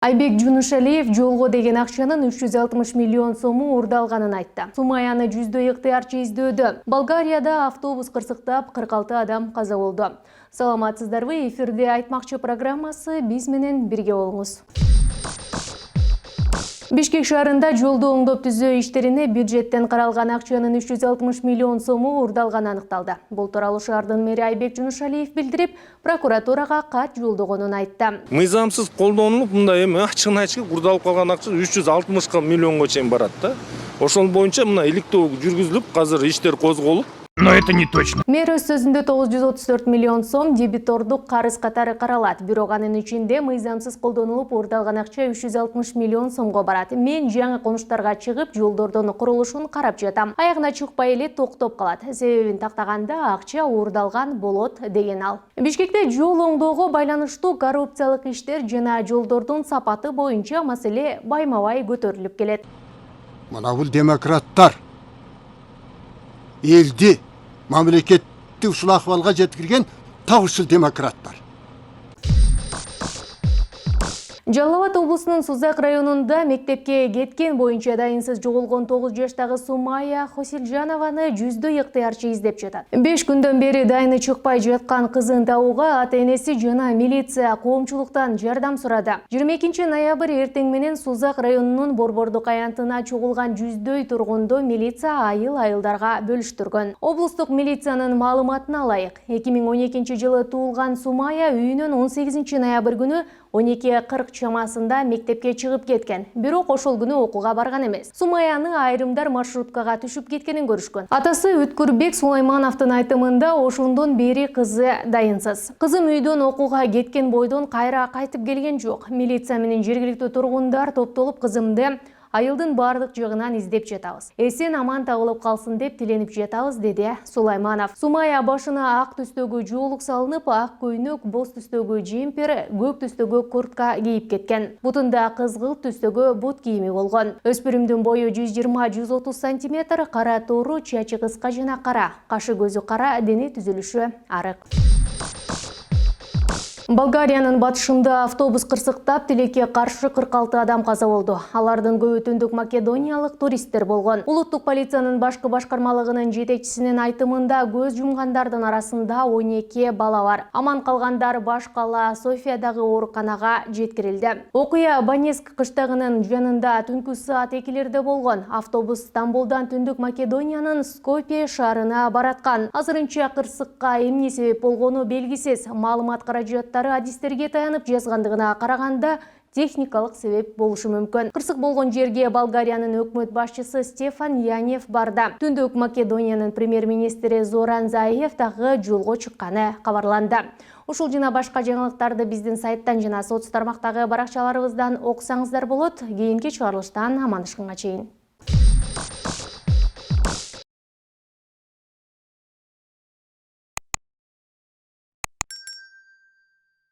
Айбек Жунушалиев жолго деген акчанын 360 миллион сому урдалганын айтты. Сумаяны жүздөй ыктыярчы издөөдө. Болгарияда автобус кырсыктап 46 адам каза болду. Саламатсыздарбы, эфирде айтмакчы программасы, биз менен бирге болуңуз. Бишкек шаарында жолду оңдоп түзөө иштерине бюджеттен каралган акчанын 360 миллион сому урдалганы аныкталды. Бул тууралуу шаардын мэри Айбек Жунушалиев билдирип, прокуратурага кат жолдогонун айтты. Мыйзамсыз колдонулуп, мындай эми ачыгын айтышып урдалып калган акча 360 миллионго чейин барат да. Ошол боюнча мына иликтөө жүргүзүлүп, азыр иштер козголуп. Но это не точно. Мэр өз сөзүндө 934 миллион сом дебитордук карыз катары каралат. Бирок анын ичинде мыйзамсыз колдонулуп урдалган акча 360 миллион сомго барат. Мен жаңы конуштарга чыгып, жолдордун курулушун карап жатам. Аягына чыкпай эле токтоп калат. Себебин тактаганда акча урдалган болот деген ал. Бишкекте жол оңдоого байланыштуу коррупциялык иштер жана жолдордун сапаты боюнча маселе байма-бай көтөрүлүп келет. Мына бул демократтар элди мамлекетти ушул акыбалга жеткирген так ушул демократтар. Жалал Абад облусунун Сузак районунда мектепке кеткен боюнча дайынсыз жоголгон 9 жаштагы Сумая Хосилжанованы жүздөй ыктыярчы издеп жатат. 5 күндөн бери дайыны чыкпай жаткан кызын табууга ата-энеси жана милиция коомчулуктан жардам сурады. 22 ноябрь эртең менен Сузак районунун Борбордук аянтына чогулган жүздөй тургунду милиция айыл-айылдарга бөлүштүргөн. Облустук милициянын маалыматына ылайык, 2012 жылы туулган Сумая үйүнөн 18 ноябрь күнү 12:40 чамасында мектепке чыгып кеткен. Бирок ошол күнү окууга барган эмес. Сумаяны айрымдар маршруткага түшүп кеткенин көрүшкөн. Атасы Өткүрбек Сулаймановдун айтымында ошондон бери кызы дайынсыз. Кызым үйдөн окууга кеткен бойдон кайра кайтып келген жок. Милиция менен жергиликтүү тургундар топтолуп кызымды айылдын бардык жагынан издеп жатабыз. Эсен аман табылып калсын деп тиленип жатабыз, деди Сулайманов. Сумая башына ак түстөгү жоолук салынып, ак көйнөк, боз түстөгү жемпер, көк түстөгү куртка кийип кеткен. Бутунда кызгылт түстөгү бут кийими болгон. Өспүрүмдүн бою 120-130 см, кара тору, чачы кыска жана кара, кашы көзү кара, дене түзүлүшү арык. Болгариянын батышында автобус кырсыктап, тилекке каршы 46 адам каза болду. Алардын көбү түндүк македониялык туристтер болгон. Улуттук полициянын башкы башкармалыгынын жетекчисинин айтымында көз жумгандардын арасында 12 бала бар. Аман калгандар баш кала Софиядагы ооруканага жеткирилди. Окуя Банеск кыштагынын жанында түнкү саат 2-лерде болгон. Автобус Стамбулдан түндүк Македониянын Скопье шаарына бараткан. Азырынча кырсыкка эмне себеп болгону белгисиз. Маалымат каражаттары адистерге таянып жазгандыгына караганда техникалык себеп болушу мүмкүн. Кырсык болгон жерге Болгариянын өкмөт башчысы Стефан Янев барды. Түндүк Македониянын премьер-министри Зоран Заев дагы жолго чыкканы кабарланды. Ушул жана башка жаңылыктарды биздин сайттан жана соц тармактагы баракчаларыбыздан окусаңыздар болот. Кийинки чыгарылыштан амандашканга чейин.